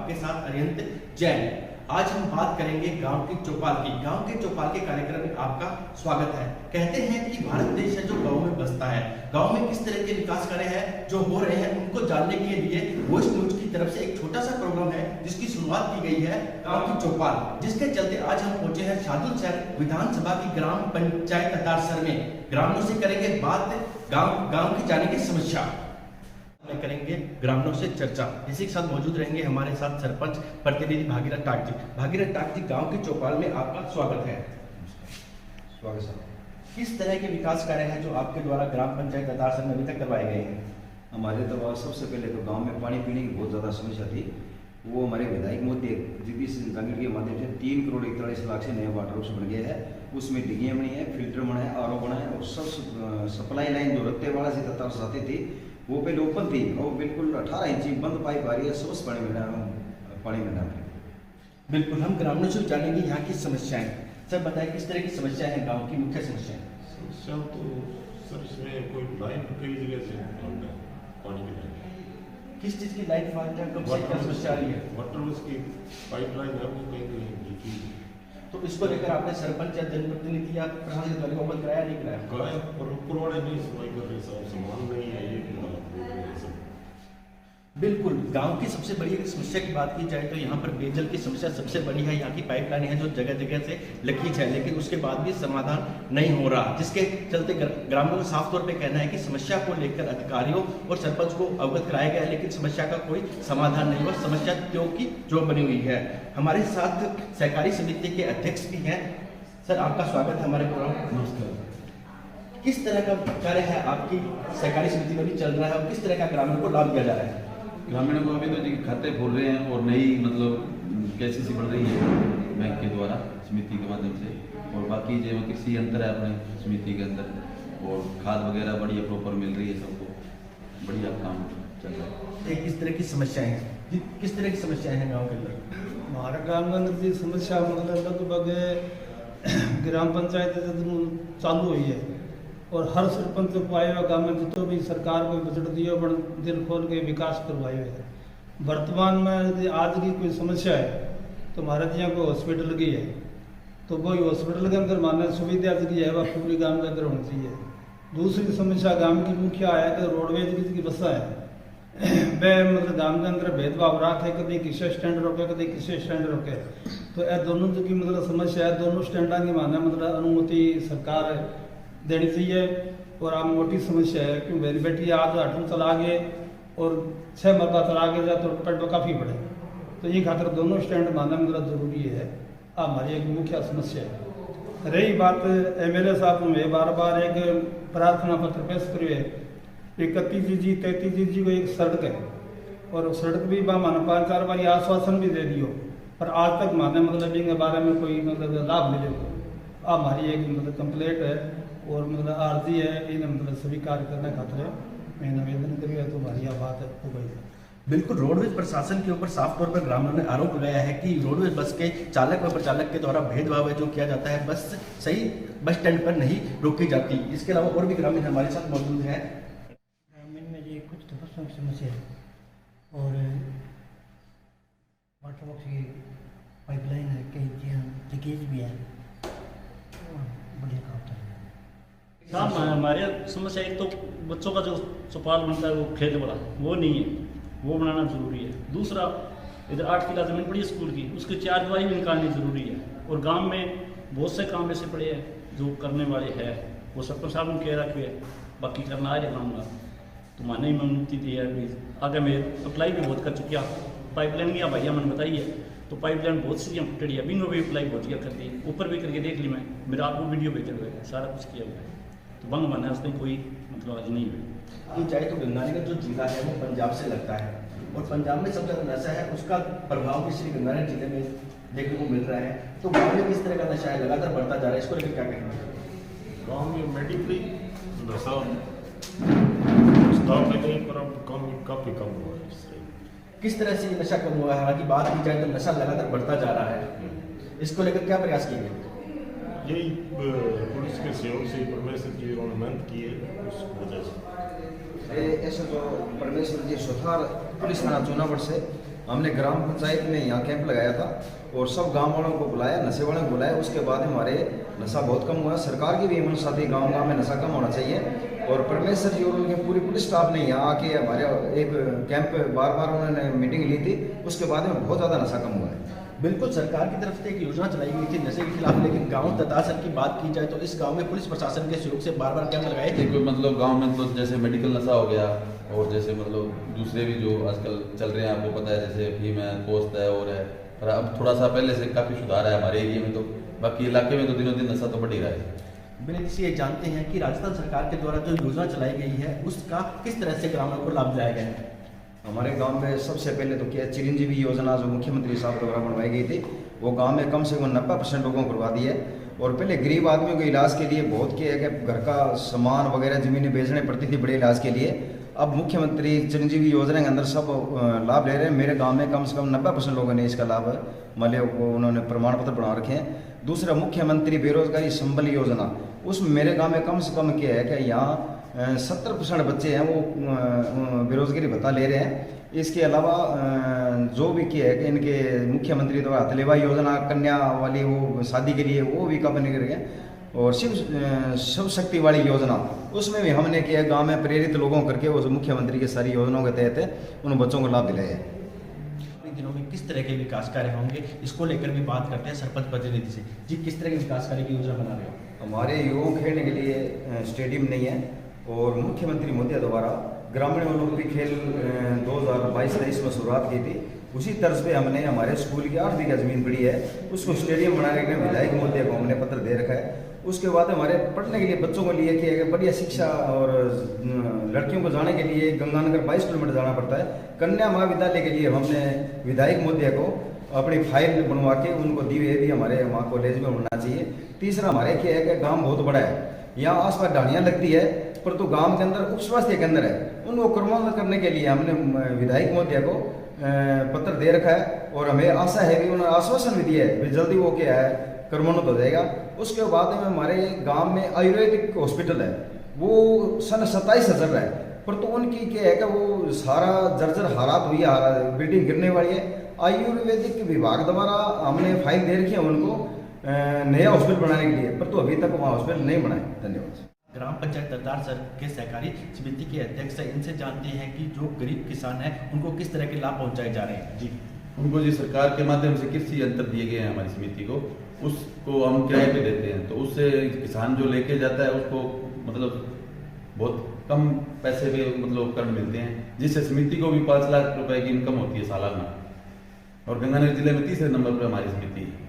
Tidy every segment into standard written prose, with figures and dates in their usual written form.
आपके साथ अरिहंत जैन। आज हम बात करेंगे गांव की चौपाल की। गांव के चौपाल के कार्यक्रम में आपका स्वागत है। कहते हैं कि भारत देश है जो गांव में बसता है। गांव में किस तरह के विकास कार्य हैं जो हो रहे हैं उनको जानने के लिए वॉइस न्यूज की तरफ से एक छोटा सा प्रोग्राम है जिसकी शुरुआत की गई है गांव की चौपाल, जिसके चलते आज हम पहुंचे हैं शाहदुलशहर विधानसभा की ग्राम पंचायत अतारसर में। ग्रामीणों से करेंगे बात, गांव की जाने की समस्या में करेंगे, ग्रामीणों से चर्चा। इसी के साथ मौजूद रहेंगे हमारे साथ सरपंच प्रतिनिधि भागीरथ टाक जी। भागीरथ टाक जी, गांव की चौपाल में आपका स्वागत है। स्वागत सर। किस तरह के विकास कार्य हैं जो आपके द्वारा ग्राम पंचायत अतारसर में अभी तक करवाए गए हैं? हमारे द्वारा सबसे पहले तो गांव में पानी पीने की बहुत ज़्यादा समस्या थी। वो हमारे विधायक मोदी जगदीश सिंह धांगड़ के माध्यम से 3 करोड़ 41 लाख से नया वाटर वर्क्स बन गया है। उसमें डिगियाँ बनी है, फिल्टर बना है, आरओ बना है और सब सप्लाई लाइन जो रत्तेवाड़ा से अतारसर आती थी वो पहले ओपन थी और बिल्कुल 18 इंची बंद पाइप आ रही है। सोर्स पानी में डाल बिल्कुल, हम ग्रामीणों से जानेंगे यहाँ की समस्याएं। सर बताएं किस तरह की समस्याएं हैं गांव की, मुख्य समस्याएं? समस्या तो सर इसमें कोई लाइन कई जगह से फॉल्ट है, पानी की लाइन। किस चीज की लाइन फॉल्ट है, कब से क्या समस्या आ रही है? वाटर वर्क्स की पाइपलाइन है वो कहीं कहीं लीकी है। तो इसको लेकर आपने सरपंच या जनप्रतिनिधि या प्रशासन द्वारा अवगत कराया नहीं कराया? गाय और ऊपर वाले नहीं सुनवाई कर रहे, सब सामान नहीं है, ये सब। बिल्कुल, गांव की सबसे बड़ी समस्या की बात की जाए तो यहाँ पर पेयजल की समस्या सबसे बड़ी है। यहाँ की पाइपलाइन है जो जगह जगह से लीकेज है, लेकिन उसके बाद भी समाधान नहीं हो रहा, जिसके चलते ग्रामीणों का साफ तौर पे कहना है कि समस्या को लेकर अधिकारियों और सरपंच को अवगत कराया गया, लेकिन समस्या का कोई समाधान नहीं हुआ। समस्या क्योंकि जो बनी हुई है। हमारे साथ सहकारी समिति के अध्यक्ष भी हैं। सर आपका स्वागत है हमारे प्रोग्राम। नमस्कार। किस तरह का कार्य है आपकी सहकारी समिति में भी चल रहा है और किस तरह का ग्रामीणों को लाभ दिया जा रहा है? ग्रामीणों को अभी तो जी खाते खोल रहे हैं और नई मतलब केसीसी बढ़ रही है बैंक के द्वारा समिति के माध्यम से, और बाकी जो कृषि अंतर है अपने समिति के अंदर और खाद वगैरह बढ़िया प्रॉपर मिल रही है सबको, बढ़िया काम चल रहा है। किस तरह की समस्याएं हैं, किस तरह की समस्याएं हैं गाँव के अंदर? हमारे गाँव के अंदर की समस्या मतलब लगभग ग्राम पंचायत चालू हुई है और हर सरपंच को आए हुए गाँव में जितो भी सरकार को बजट दिए बड़ दिल खोल के विकास करवाए हुए है। वर्तमान में यदि आज की कोई समस्या है तो हमारे यहाँ कोई हॉस्पिटल की है तो वही हॉस्पिटल के अंदर माने सुविधा की है वह पूरी गाँव के अंदर होनी चाहिए। दूसरी समस्या गाँव की मुख्य है कि रोडवेज की बसा है वह मतलब गाँव के अंदर भेदभाव रखे, कभी किसी स्टैंड रोके कभी किसी स्टैंड रोके, तो यह दोनों की मतलब समस्या है। दोनों स्टैंडा की माने मतलब अनुमति सरकार देनी चाहिए। और आप मोटी समस्या है कि मेरी बेटी आज 8 चला गए और 6 मरबा चला गए जा तो पेट्रोल काफ़ी बढ़े, तो ये खातर दोनों स्टैंड मानना मतलब जरूरी है। हमारी एक मुख्य समस्या है। रही बात एमएलए साहब में बार बार एक प्रार्थना पत्र पेश करिए 31 जी 33 जी को एक सड़क है और सड़क भी माने 5-4 बार आश्वासन भी दे दियो, पर आज तक माने मतलब इनके बारे में कोई मतलब लाभ मिले। हमारी एक मतलब कंप्लेंट है और मतलब आर्जी है, इन्हें मतलब स्वीकार करने खातिर मैं निवेदन करिए तो हमारी बात हो गई। बिल्कुल, रोडवेज प्रशासन के ऊपर साफ तौर पर ग्रामीणों ने आरोप लगाया है कि रोडवेज बस के चालक व प्रचालक के द्वारा भेदभाव है जो किया जाता है, बस सही बस स्टैंड पर नहीं रोकी जाती। इसके अलावा और भी ग्रामीण हमारे साथ मौजूद हैं। ग्रामीण में ये कुछ तो बसों की समस्या है और वाटर वर्क्स की पाइपलाइन है, कई लीकेज भी है, बढ़िया काम चल रहा है। साहब हमारे समस्या एक तो बच्चों का जो चौपाल बनता है वो खेल वाला वो नहीं है, वो बनाना जरूरी है। दूसरा इधर 8 किला जमीन पड़ी है स्कूल की, उसकी 4 दीवारी भी निकालनी जरूरी है। और गांव में बहुत से काम ऐसे पड़े हैं जो करने वाले हैं, वो सरपंच साहब ने कह रखे है, बाकी करना आ जाऊँगा तो माने ही अनुमति दी है। अभी आगे मैं अप्लाई भी बहुत कर चुकिया, पाइपलाइन की भैया मैंने बताई है, तो पाइपलाइन बहुत सी फुटड़ी है, अभी भी अप्लाई बहुत किया कर दी, ऊपर भी करके देख ली मैं, मेरा आपको वीडियो भेजे हुए है, सारा कुछ किया हुआ है, तो बंग बना है, उसमें कोई मतलब आज नहीं हुई। ये चाहे तो गंगानगर जो जिला है वो पंजाब से लगता है और पंजाब में सबसे ज़्यादा नशा है, उसका प्रभाव भी श्री गंगानगर जिले में देखने को मिल रहा है। तो गाँव में किस तरह का नशा है, लगातार बढ़ता जा रहा है, इसको लेकर क्या कहेंगे? गाँव में मेडिकली नशा स्टॉक है कहीं पर अब काफ़ी कम हुआ है। किस तरह से ये नशा कम हुआ है? हालांकि बात की जाए तो नशा लगातार बढ़ता जा रहा है, इसको लेकर क्या प्रयास किए गए? यही पुलिस के सहयोग से परमेश्वर जी उन्होंने मेहनत की है, उस वजह से ऐसे तो परमेश्वर जी स्वतः पुलिस थाना जूनागढ़ से हमने ग्राम पंचायत में यहाँ कैंप लगाया था और सब गांव वालों को बुलाया, नशे वालों को बुलाया। उसके बाद हमारे नशा बहुत कम हुआ। सरकार की भी मंशा थी गाँव गाँव में नशा कम होना चाहिए और परमेश्वर जी और उनके पूरी पुलिस स्टाफ ने यहाँ आके हमारे एक कैंप बार बार उन्होंने मीटिंग ली थी। उसके बाद में बहुत ज़्यादा नशा कम हुआ है। बिल्कुल, सरकार की तरफ से एक योजना चलाई गई थी नशे के खिलाफ, लेकिन गांव ततासर की बात की जाए तो इस गांव में पुलिस प्रशासन के सहयोग से बार बार कैंप लगाए थे। देखो मतलब गांव में तो जैसे मेडिकल नशा हो गया और जैसे मतलब दूसरे भी जो आजकल चल रहे हैं, आपको पता है, जैसे अफीम है, पोस्त है और है। पर अब थोड़ा सा पहले से काफ़ी सुधार है हमारे एरिया में, तो बाकी इलाके में तो दिनों दिन नशा तो बढ़ ही रहा है। बिल्कुल, ये जानते हैं कि राजस्थान सरकार के द्वारा जो योजना चलाई गई है उसका किस तरह से ग्रामीणों को लाभ दिलाया गया है। हमारे गांव में सबसे पहले तो क्या चिरंजीवी योजना जो मुख्यमंत्री साहब द्वारा बनवाई गई थी, वो गांव में कम से कम 90% लोगों को करवा दी है। और पहले गरीब आदमियों के इलाज के लिए बहुत किया है कि घर का सामान वगैरह ज़मीनें बेचने पड़ती थी बड़े इलाज के लिए। अब मुख्यमंत्री चिरंजीवी योजना के अंदर सब लाभ ले रहे हैं। मेरे गांव में कम से कम 90% लोगों ने इसका लाभ मतलब को उन्होंने प्रमाण पत्र बना रखे हैं। दूसरा, मुख्यमंत्री बेरोजगारी संबल योजना, उसमें मेरे गांव में कम से कम क्या है कि यहाँ 70% बच्चे हैं वो बेरोजगारी भत्ता ले रहे हैं। इसके अलावा जो भी किया है कि इनके मुख्यमंत्री द्वारा हथलेवा योजना, कन्या वाली वो शादी के लिए वो भी कम नहीं रहे। और शिव शक्ति वाली योजना, उसमें भी हमने किया गांव में प्रेरित लोगों करके उस मुख्यमंत्री की सारी योजनाओं के तहत उन बच्चों को लाभ दिलाया है। दिनों में किस तरह के विकास कार्य होंगे, इसको लेकर भी बात करते हैं सरपंच प्रतिनिधि से। जी, किस तरह के विकास कार्य की योजना बना रहे हो? हमारे युवाओं खेलने के लिए स्टेडियम नहीं है और मुख्यमंत्री मोदी द्वारा ग्रामीण ओलंपिक खेल 2022-23 में शुरुआत की थी। उसी तर्ज पे हमने हमारे स्कूल की 8 बीघा जमीन पड़ी है, उसको स्टेडियम बनाने के लिए विधायक मोदी को हमने पत्र दे रखा है। उसके बाद हमारे पढ़ने के लिए बच्चों के लिए कि बढ़िया शिक्षा और लड़कियों को जाने के लिए गंगानगर 22 किलोमीटर जाना पड़ता है। कन्या महाविद्यालय के लिए हमने विधायक मोदी को अपनी फाइल बनवा के उनको दी हुई भी हमारे वहाँ कॉलेज में होना चाहिए। तीसरा, हमारे क्या है कि गाँव बहुत बड़ा है, यहाँ आसपास ढाणियाँ लगती है, पर तो गांव के अंदर उप स्वास्थ्य केंद्र है, उनको क्रमबद्ध करने के लिए हमने विधायक महोदय को पत्र दे रखा है और हमें आशा है कि उन्होंने आश्वासन भी दिया है जल्दी वो क्या है क्रमोन्नत हो जाएगा। उसके बाद में हमारे गांव में आयुर्वेदिक हॉस्पिटल है, वो सन 27 चल रहा है, पर तो उनकी क्या है कि वो सारा जर्जर हालात हुई है, बिल्डिंग गिरने वाली है। आयुर्वेदिक विभाग द्वारा हमने फाइल दे रखी है उनको नया हॉस्पिटल बनाने के लिए, पर तो अभी तक वहाँ हॉस्पिटल नहीं बनाए। धन्यवाद। ग्राम पंचायत ततारसर के सहकारी समिति के अध्यक्ष हैं, इनसे जानते हैं कि जो गरीब किसान हैं उनको किस तरह के लाभ पहुंचाए जा रहे हैं। जी, उनको जी सरकार के माध्यम से कृषि यंत्र दिए गए हैं हमारी समिति को, उसको हम किराए पे देते हैं, तो उससे किसान जो लेके जाता है उसको मतलब बहुत कम पैसे पे मतलब उपकरण मिलते हैं, जिससे समिति को भी 5 लाख रुपए की इनकम होती है सालाना। और गंगानगर जिले में 3रे नंबर पर हमारी समिति है।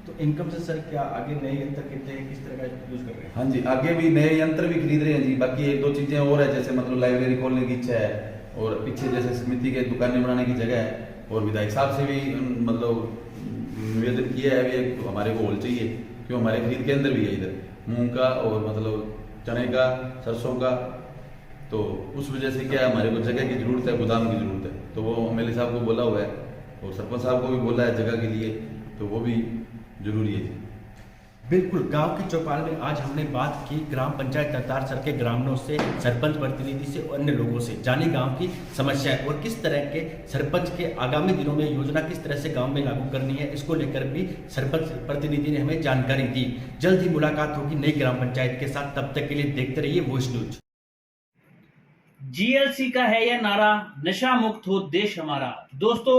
तो इनकम से सर क्या आगे नए यंत्र कितने हैं, किस तरह का यूज कर रहे हैं? हाँ जी, आगे भी नए यंत्र भी खरीद रहे हैं जी। बाकी 1-2 चीजें और है, जैसे मतलब लाइब्रेरी खोलने की इच्छा है और पीछे जैसे समिति के दुकानें बनाने की जगह है। और विधायक साहब से भी मतलब निवेदन किया है भी, एक हमारे को होल चाहिए, क्यों हमारे खरीद केंद्र भी है इधर मूंग का और मतलब चने का, सरसों का, तो उस वजह से क्या है हमारे को जगह की जरूरत है, गोदाम की जरूरत है। तो वो एमएलए साहब को बोला हुआ है और सरपंच साहब को भी बोला है जगह के लिए, तो वो भी जरूरी है। बिल्कुल, गांव की चौपाल में आज हमने बात की ग्राम पंचायत ततारसर के ग्रामीणों से, सरपंच प्रतिनिधि से और अन्य लोगों से, जानी गांव की समस्या और किस तरह के सरपंच के आगामी दिनों में योजना किस तरह से गांव में लागू करनी है, इसको लेकर भी सरपंच प्रतिनिधि ने हमें जानकारी दी। जल्द ही मुलाकात होगी नई ग्राम पंचायत के साथ, तब तक के लिए देखते रहिए वॉइस न्यूज। जीएलसी का है यह नारा, नशा मुक्त हो देश हमारा। दोस्तों,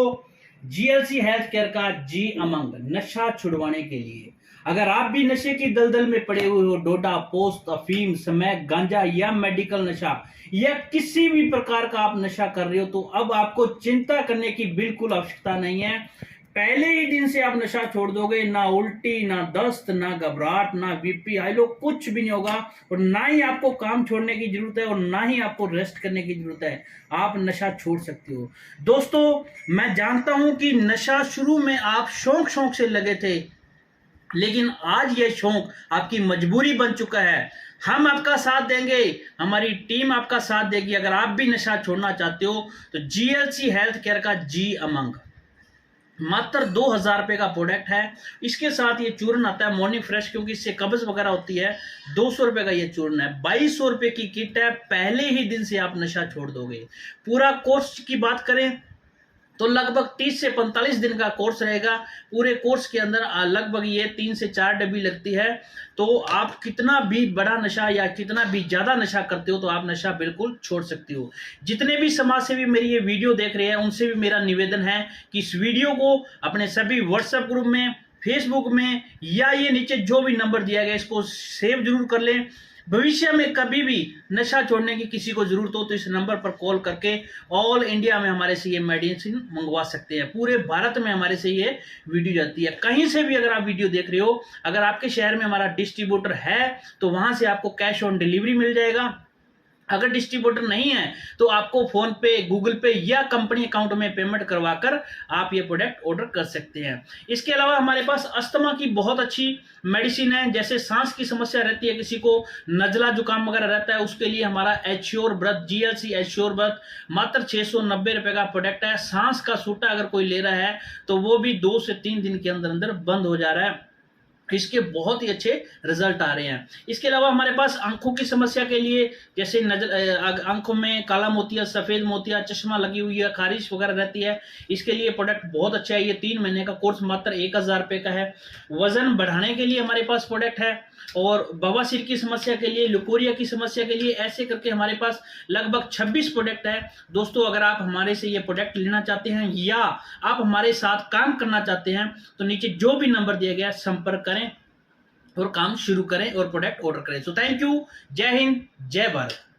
जीएलसी हेल्थ केयर का जी अमंग, नशा छुड़वाने के लिए। अगर आप भी नशे की दलदल में पड़े हुए हो, डोडा, पोस्त, अफीम, स्मैक, गांजा या मेडिकल नशा या किसी भी प्रकार का आप नशा कर रहे हो, तो अब आपको चिंता करने की बिल्कुल आवश्यकता नहीं है। पहले ही दिन से आप नशा छोड़ दोगे, ना उल्टी, ना दस्त, ना घबराहट, ना बीपी हाई लो, कुछ भी नहीं होगा। और ना ही आपको काम छोड़ने की जरूरत है और ना ही आपको रेस्ट करने की जरूरत है, आप नशा छोड़ सकते हो। दोस्तों, मैं जानता हूं कि नशा शुरू में आप शौक से लगे थे, लेकिन आज यह शौक आपकी मजबूरी बन चुका है। हम आपका साथ देंगे, हमारी टीम आपका साथ देगी। अगर आप भी नशा छोड़ना चाहते हो तो जीएलसी हेल्थ केयर का जी अमंग मात्र 2000 रुपये का प्रोडक्ट है। इसके साथ ये चूर्ण आता है मॉर्निंग फ्रेश, क्योंकि इससे कब्ज वगैरह होती है। 200 रुपये का ये चूर्ण है। 2200 रुपये की किट है। पहले ही दिन से आप नशा छोड़ दोगे। पूरा कोर्स की बात करें तो लगभग 30 से 45 दिन का कोर्स रहेगा। पूरे कोर्स के अंदर लगभग ये 3 से 4 डब्बी लगती है। तो आप कितना भी बड़ा नशा या कितना भी ज़्यादा नशा करते हो तो आप नशा बिल्कुल छोड़ सकते हो। जितने भी समाज सेवी मेरी ये वीडियो देख रहे हैं उनसे भी मेरा निवेदन है कि इस वीडियो को अपने सभी व्हाट्सएप ग्रुप में, फेसबुक में या ये नीचे जो भी नंबर दिया गया इसको सेव जरूर कर लें। भविष्य में कभी भी नशा छोड़ने की किसी को जरूरत हो तो इस नंबर पर कॉल करके ऑल इंडिया में हमारे से ये मेडिसिन मंगवा सकते हैं। पूरे भारत में हमारे से ये वीडियो जाती है। कहीं से भी अगर आप वीडियो देख रहे हो, अगर आपके शहर में हमारा डिस्ट्रीब्यूटर है तो वहां से आपको कैश ऑन डिलीवरी मिल जाएगा। अगर डिस्ट्रीब्यूटर नहीं है तो आपको फोन पे, गूगल पे या कंपनी अकाउंट में पेमेंट करवाकर आप ये प्रोडक्ट ऑर्डर कर सकते हैं। इसके अलावा हमारे पास अस्थमा की बहुत अच्छी मेडिसिन है। जैसे सांस की समस्या रहती है, किसी को नजला जुकाम वगैरह रहता है, उसके लिए हमारा assure booth, GLC assure booth मात्र 690 रुपए का प्रोडक्ट है। सांस का सूटा अगर कोई ले रहा है तो वो भी 2 से 3 दिन के अंदर अंदर बंद हो जा रहा है। इसके बहुत ही अच्छे रिजल्ट आ रहे हैं। इसके अलावा हमारे पास आंखों की समस्या के लिए, जैसे आंखों में काला मोतिया, सफेद मोतिया, चश्मा लगी हुई है, खारिश वगैरह रहती है, इसके लिए प्रोडक्ट बहुत अच्छा है। ये 3 महीने का कोर्स मात्र 1000 रुपए का है। वजन बढ़ाने के लिए हमारे पास प्रोडक्ट है और बवासीर की समस्या के लिए, लुकोरिया की समस्या के लिए, ऐसे करके हमारे पास लगभग 26 प्रोडक्ट है। दोस्तों अगर आप हमारे से ये प्रोडक्ट लेना चाहते हैं या आप हमारे साथ काम करना चाहते हैं तो नीचे जो भी नंबर दिया गया है संपर्क करें और काम शुरू करें और प्रोडक्ट ऑर्डर करें। So thank you. जय हिंद, जय भारत।